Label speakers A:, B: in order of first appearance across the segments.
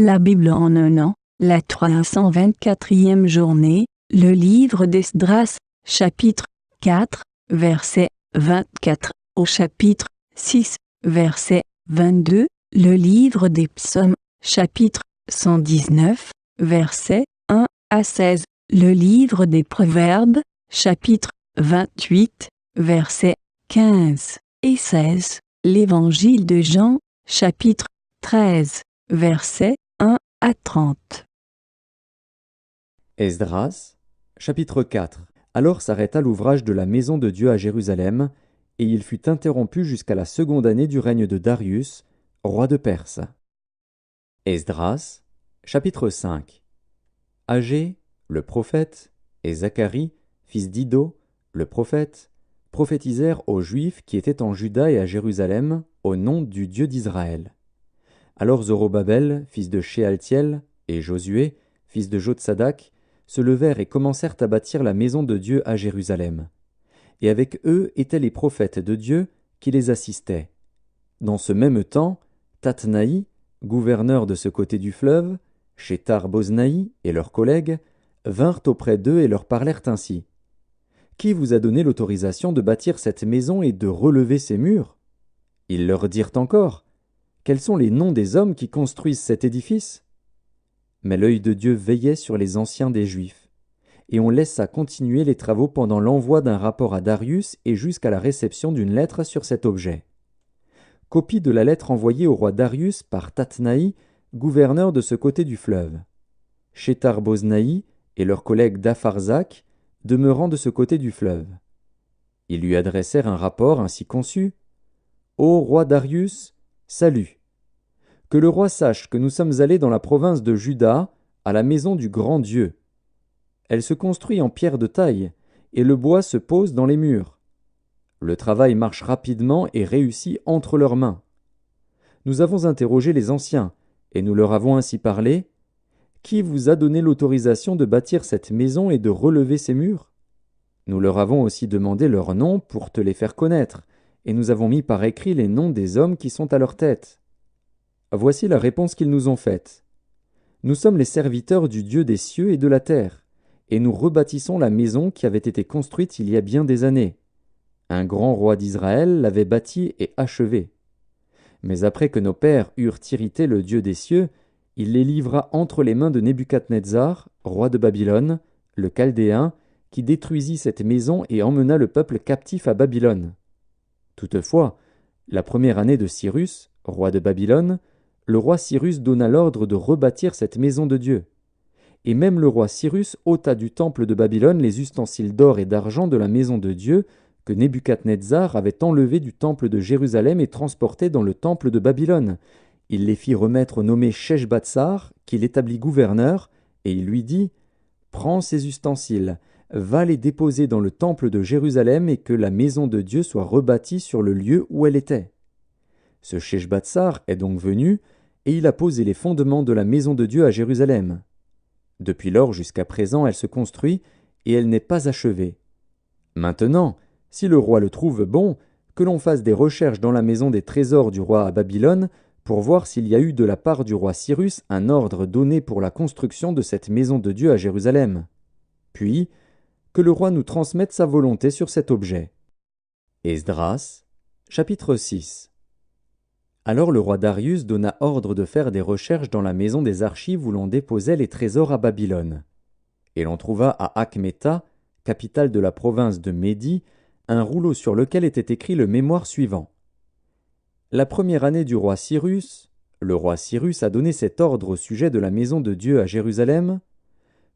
A: La Bible en un an, la 324e journée, le livre d'Esdras, chapitre 4, verset 24, au chapitre 6, verset 22, le livre des psaumes, chapitre 119, verset 1 à 16, le livre des proverbes, chapitre 28, verset 15 et 16, l'évangile de Jean, chapitre 13, verset 1 à 30.
B: Esdras, chapitre 4. Alors s'arrêta l'ouvrage de la maison de Dieu à Jérusalem, et il fut interrompu jusqu'à la seconde année du règne de Darius, roi de Perse. Esdras, chapitre 5. Agé, le prophète, et Zacharie, fils d'Iddo, le prophète, prophétisèrent aux Juifs qui étaient en Juda et à Jérusalem, au nom du Dieu d'Israël. Alors Zorobabel, fils de Shealtiel, et Josué, fils de Jotsadak, se levèrent et commencèrent à bâtir la maison de Dieu à Jérusalem. Et avec eux étaient les prophètes de Dieu qui les assistaient. Dans ce même temps, Tatnaï, gouverneur de ce côté du fleuve, Shethar-Boznaï et leurs collègues, vinrent auprès d'eux et leur parlèrent ainsi. « Qui vous a donné l'autorisation de bâtir cette maison et de relever ses murs ?» Ils leur dirent encore, « Quels sont les noms des hommes qui construisent cet édifice ?» Mais l'œil de Dieu veillait sur les anciens des Juifs, et on laissa continuer les travaux pendant l'envoi d'un rapport à Darius et jusqu'à la réception d'une lettre sur cet objet. Copie de la lettre envoyée au roi Darius par Tatnaï, gouverneur de ce côté du fleuve. Shethar-Boznaï et leurs collègues d'Apharzak, demeurant de ce côté du fleuve. Ils lui adressèrent un rapport ainsi conçu. « Ô roi Darius, salut ! Que le roi sache que nous sommes allés dans la province de Juda, à la maison du grand Dieu. Elle se construit en pierre de taille, et le bois se pose dans les murs. Le travail marche rapidement et réussit entre leurs mains. Nous avons interrogé les anciens, et nous leur avons ainsi parlé. Qui vous a donné l'autorisation de bâtir cette maison et de relever ses murs ? Nous leur avons aussi demandé leurs noms pour te les faire connaître, et nous avons mis par écrit les noms des hommes qui sont à leur tête. Voici la réponse qu'ils nous ont faite. Nous sommes les serviteurs du Dieu des cieux et de la terre, et nous rebâtissons la maison qui avait été construite il y a bien des années. Un grand roi d'Israël l'avait bâtie et achevée. Mais après que nos pères eurent irrité le Dieu des cieux, il les livra entre les mains de Nebuchadnezzar, roi de Babylone, le Chaldéen, qui détruisit cette maison et emmena le peuple captif à Babylone. Toutefois, la première année de Cyrus, roi de Babylone, le roi Cyrus donna l'ordre de rebâtir cette maison de Dieu. Et même le roi Cyrus ôta du temple de Babylone les ustensiles d'or et d'argent de la maison de Dieu que Nebuchadnezzar avait enlevés du temple de Jérusalem et transportés dans le temple de Babylone. Il les fit remettre au nommé Sheshbatsar, qu'il établit gouverneur, et il lui dit « Prends ces ustensiles, va les déposer dans le temple de Jérusalem et que la maison de Dieu soit rebâtie sur le lieu où elle était. » Ce Sheshbatsar est donc venu, et il a posé les fondements de la maison de Dieu à Jérusalem. Depuis lors jusqu'à présent, elle se construit, et elle n'est pas achevée. Maintenant, si le roi le trouve bon, que l'on fasse des recherches dans la maison des trésors du roi à Babylone, pour voir s'il y a eu de la part du roi Cyrus un ordre donné pour la construction de cette maison de Dieu à Jérusalem. Puis, que le roi nous transmette sa volonté sur cet objet. Esdras, chapitre 6. Alors le roi Darius donna ordre de faire des recherches dans la maison des archives où l'on déposait les trésors à Babylone. Et l'on trouva à Achméta, capitale de la province de Médie, un rouleau sur lequel était écrit le mémoire suivant. La première année du roi Cyrus, le roi Cyrus a donné cet ordre au sujet de la maison de Dieu à Jérusalem,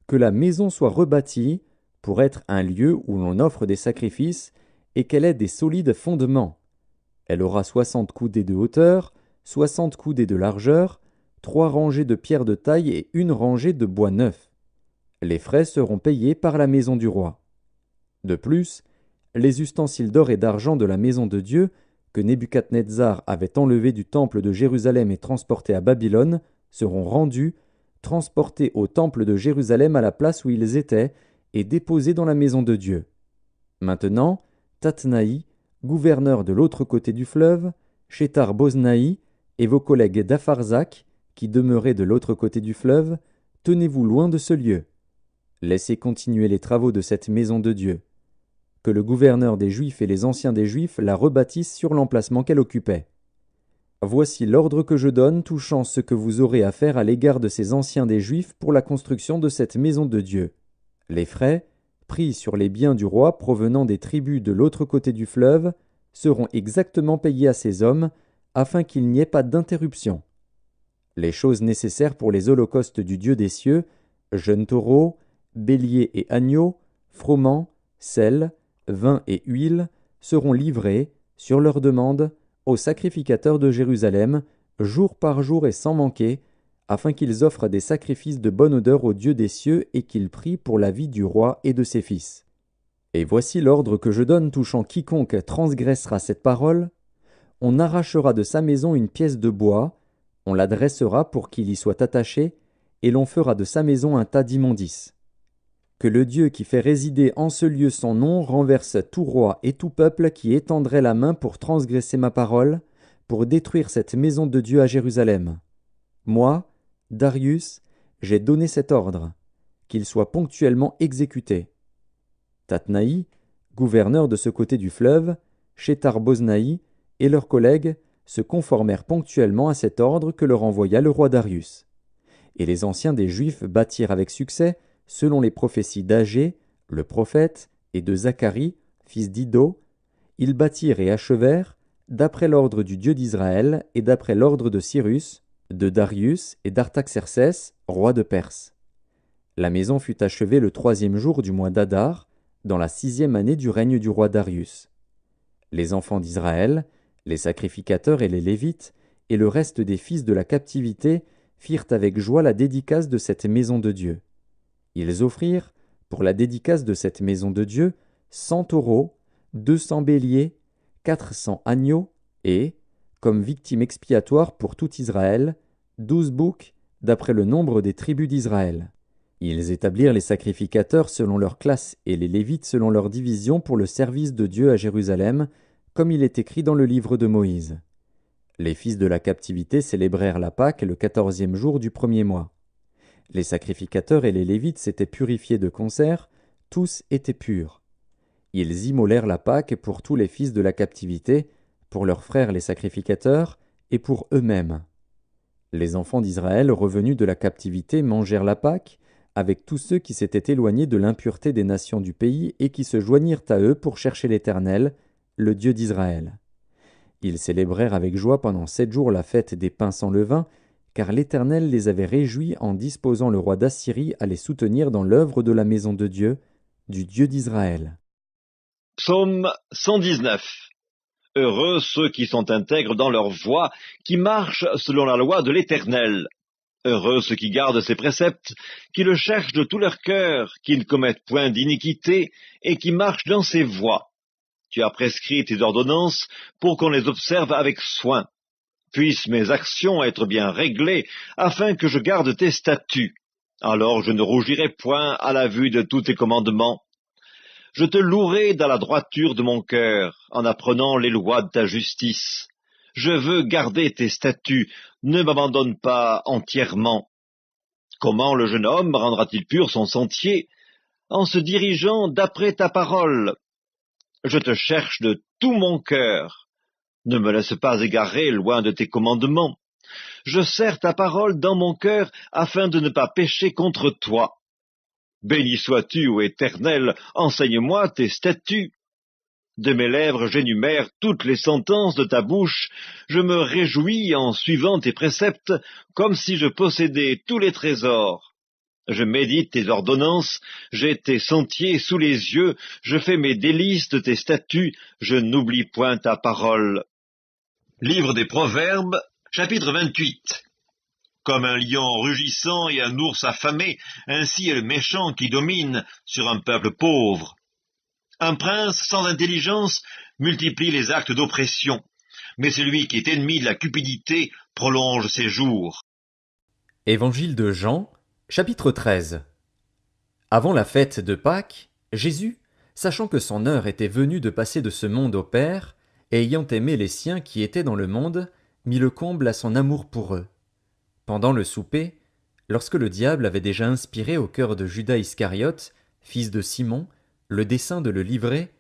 B: que la maison soit rebâtie pour être un lieu où l'on offre des sacrifices et qu'elle ait des solides fondements. Elle aura 60 coudées de hauteur, 60 coudées de largeur, 3 rangées de pierres de taille et 1 rangée de bois neuf. Les frais seront payés par la maison du roi. De plus, les ustensiles d'or et d'argent de la maison de Dieu que Nebuchadnezzar avait enlevés du temple de Jérusalem et transportés à Babylone seront rendus, transportés au temple de Jérusalem à la place où ils étaient et déposés dans la maison de Dieu. Maintenant, Tatnaï, gouverneur de l'autre côté du fleuve, Shethar-Boznaï et vos collègues d'Apharzak, qui demeurez de l'autre côté du fleuve, tenez-vous loin de ce lieu. Laissez continuer les travaux de cette maison de Dieu. Que le gouverneur des Juifs et les anciens des Juifs la rebâtissent sur l'emplacement qu'elle occupait. Voici l'ordre que je donne touchant ce que vous aurez à faire à l'égard de ces anciens des Juifs pour la construction de cette maison de Dieu. Les frais, pris sur les biens du roi provenant des tribus de l'autre côté du fleuve, seront exactement payés à ces hommes, afin qu'il n'y ait pas d'interruption. Les choses nécessaires pour les holocaustes du Dieu des cieux, jeunes taureaux, béliers et agneaux, froment, sel, vin et huile, seront livrés, sur leur demande, aux sacrificateurs de Jérusalem, jour par jour et sans manquer, afin qu'ils offrent des sacrifices de bonne odeur au Dieu des cieux et qu'ils prient pour la vie du roi et de ses fils. Et voici l'ordre que je donne touchant quiconque transgressera cette parole. On arrachera de sa maison une pièce de bois, on la dressera pour qu'il y soit attaché, et l'on fera de sa maison un tas d'immondices. Que le Dieu qui fait résider en ce lieu son nom renverse tout roi et tout peuple qui étendrait la main pour transgresser ma parole, pour détruire cette maison de Dieu à Jérusalem. Moi, Darius, j'ai donné cet ordre, qu'il soit ponctuellement exécuté. Tatnaï, gouverneur de ce côté du fleuve, Shethar-Boznaï et leurs collègues se conformèrent ponctuellement à cet ordre que leur envoya le roi Darius. Et les anciens des Juifs bâtirent avec succès, selon les prophéties d'Agé, le prophète, et de Zacharie, fils d'Iddo, ils bâtirent et achevèrent, d'après l'ordre du Dieu d'Israël et d'après l'ordre de Cyrus, de Darius et d'Artaxercès, roi de Perse. La maison fut achevée le 3e jour du mois d'Adar, dans la 6e année du règne du roi Darius. Les enfants d'Israël, les sacrificateurs et les Lévites, et le reste des fils de la captivité firent avec joie la dédicace de cette maison de Dieu. Ils offrirent, pour la dédicace de cette maison de Dieu, 100 taureaux, 200 béliers, 400 agneaux, et, comme victime expiatoire pour tout Israël, 12 boucs, d'après le nombre des tribus d'Israël. Ils établirent les sacrificateurs selon leur classe et les Lévites selon leur division pour le service de Dieu à Jérusalem, comme il est écrit dans le livre de Moïse. Les fils de la captivité célébrèrent la Pâque le 14e jour du 1er mois. Les sacrificateurs et les Lévites s'étaient purifiés de concert, tous étaient purs. Ils immolèrent la Pâque pour tous les fils de la captivité, pour leurs frères les sacrificateurs, et pour eux-mêmes. Les enfants d'Israël revenus de la captivité mangèrent la Pâque, avec tous ceux qui s'étaient éloignés de l'impureté des nations du pays et qui se joignirent à eux pour chercher l'Éternel, le Dieu d'Israël. Ils célébrèrent avec joie pendant 7 jours la fête des pains sans levain, car l'Éternel les avait réjouis en disposant le roi d'Assyrie à les soutenir dans l'œuvre de la maison de Dieu, du Dieu d'Israël.
C: Psaume 119. Heureux ceux qui sont intègres dans leur voie, qui marchent selon la loi de l'Éternel. Heureux ceux qui gardent ses préceptes, qui le cherchent de tout leur cœur, qui ne commettent point d'iniquité, et qui marchent dans ses voies. Tu as prescrit tes ordonnances pour qu'on les observe avec soin. Puissent mes actions être bien réglées, afin que je garde tes statuts. Alors je ne rougirai point à la vue de tous tes commandements. Je te louerai dans la droiture de mon cœur, en apprenant les lois de ta justice. Je veux garder tes statuts, ne m'abandonne pas entièrement. Comment le jeune homme rendra-t-il pur son sentier? En se dirigeant d'après ta parole. Je te cherche de tout mon cœur. Ne me laisse pas égarer loin de tes commandements. Je serre ta parole dans mon cœur afin de ne pas pécher contre toi. Béni sois-tu, ô Éternel, enseigne-moi tes statuts. De mes lèvres j'énumère toutes les sentences de ta bouche, je me réjouis en suivant tes préceptes, comme si je possédais tous les trésors. Je médite tes ordonnances, j'ai tes sentiers sous les yeux, je fais mes délices de tes statuts, je n'oublie point ta parole. Livre des Proverbes, chapitre 28. Comme un lion rugissant et un ours affamé, ainsi est le méchant qui domine sur un peuple pauvre. Un prince sans intelligence multiplie les actes d'oppression, mais celui qui est ennemi de la cupidité prolonge ses jours.
B: Évangile de Jean, chapitre 13. Avant la fête de Pâques, Jésus, sachant que son heure était venue de passer de ce monde au Père, et ayant aimé les siens qui étaient dans le monde, mit le comble à son amour pour eux. Pendant le souper, lorsque le diable avait déjà inspiré au cœur de Judas Iscariote, fils de Simon, le dessein de le livrer,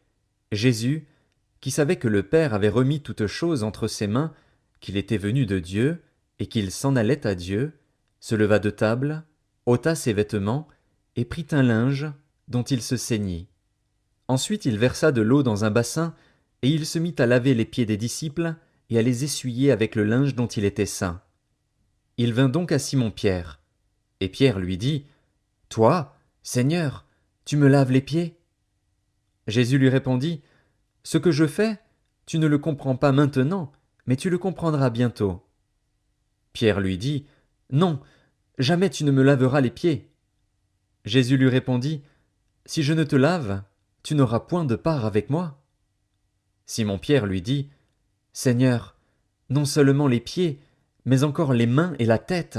B: Jésus, qui savait que le Père avait remis toutes choses entre ses mains, qu'il était venu de Dieu, et qu'il s'en allait à Dieu, se leva de table, ôta ses vêtements, et prit un linge, dont il se ceignit. Ensuite il versa de l'eau dans un bassin, et il se mit à laver les pieds des disciples, et à les essuyer avec le linge dont il était ceint. Il vint donc à Simon-Pierre. Et Pierre lui dit, « Toi, Seigneur, tu me laves les pieds ?» Jésus lui répondit, « Ce que je fais, tu ne le comprends pas maintenant, mais tu le comprendras bientôt. » Pierre lui dit, « Non, jamais tu ne me laveras les pieds. » Jésus lui répondit, « Si je ne te lave, tu n'auras point de part avec moi. » Simon-Pierre lui dit, « Seigneur, non seulement les pieds, mais encore les mains et la tête. »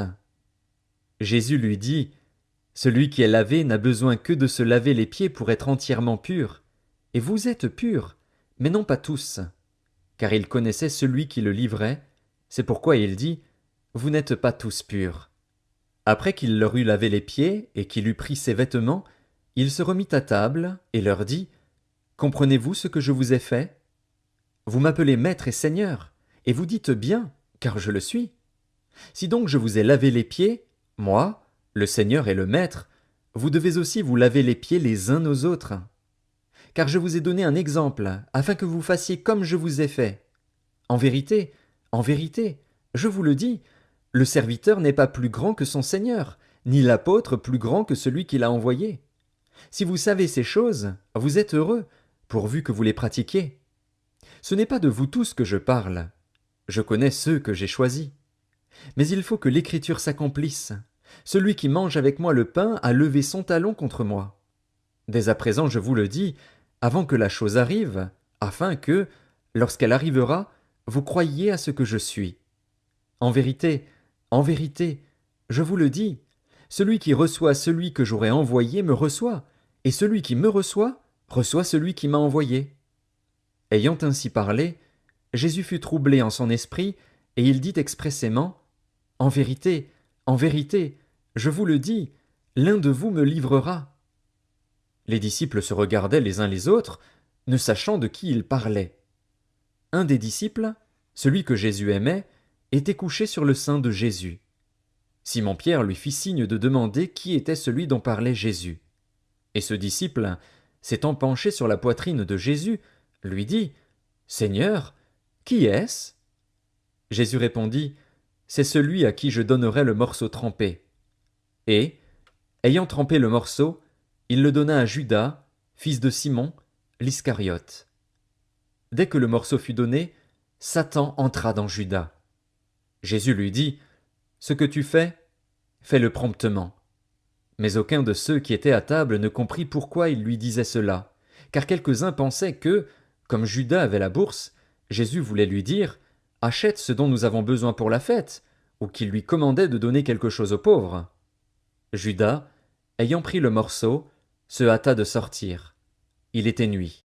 B: Jésus lui dit, « Celui qui est lavé n'a besoin que de se laver les pieds pour être entièrement pur. Et vous êtes purs, mais non pas tous. » Car il connaissait celui qui le livrait, c'est pourquoi il dit, « Vous n'êtes pas tous purs. » Après qu'il leur eut lavé les pieds et qu'il eut pris ses vêtements, il se remit à table et leur dit, « Comprenez-vous ce que je vous ai fait? Vous m'appelez Maître et Seigneur, et vous dites bien, car je le suis. Si donc je vous ai lavé les pieds, moi, le Seigneur et le Maître, vous devez aussi vous laver les pieds les uns aux autres. Car je vous ai donné un exemple, afin que vous fassiez comme je vous ai fait. En vérité, je vous le dis, le serviteur n'est pas plus grand que son Seigneur, ni l'apôtre plus grand que celui qui l'a envoyé. Si vous savez ces choses, vous êtes heureux, pourvu que vous les pratiquiez. Ce n'est pas de vous tous que je parle. Je connais ceux que j'ai choisis. Mais il faut que l'Écriture s'accomplisse. Celui qui mange avec moi le pain a levé son talon contre moi. Dès à présent, je vous le dis, avant que la chose arrive, afin que, lorsqu'elle arrivera, vous croyiez à ce que je suis. En vérité, je vous le dis, celui qui reçoit celui que j'aurai envoyé me reçoit, et celui qui me reçoit celui qui m'a envoyé. » Ayant ainsi parlé, Jésus fut troublé en son esprit, et il dit expressément, « En vérité, je vous le dis, l'un de vous me livrera. » Les disciples se regardaient les uns les autres, ne sachant de qui il parlait. Un des disciples, celui que Jésus aimait, était couché sur le sein de Jésus. Simon-Pierre lui fit signe de demander qui était celui dont parlait Jésus. Et ce disciple, s'étant penché sur la poitrine de Jésus, lui dit, « Seigneur, qui est-ce » Jésus répondit, « C'est celui à qui je donnerai le morceau trempé. » Et, ayant trempé le morceau, il le donna à Judas, fils de Simon, l'Iscariote. Dès que le morceau fut donné, Satan entra dans Judas. Jésus lui dit, « Ce que tu fais, fais-le promptement. » Mais aucun de ceux qui étaient à table ne comprit pourquoi il lui disait cela, car quelques-uns pensaient que, comme Judas avait la bourse, Jésus voulait lui dire, « Achète ce dont nous avons besoin pour la fête », ou qu'il lui commandait de donner quelque chose aux pauvres. Judas, ayant pris le morceau, se hâta de sortir. Il était nuit.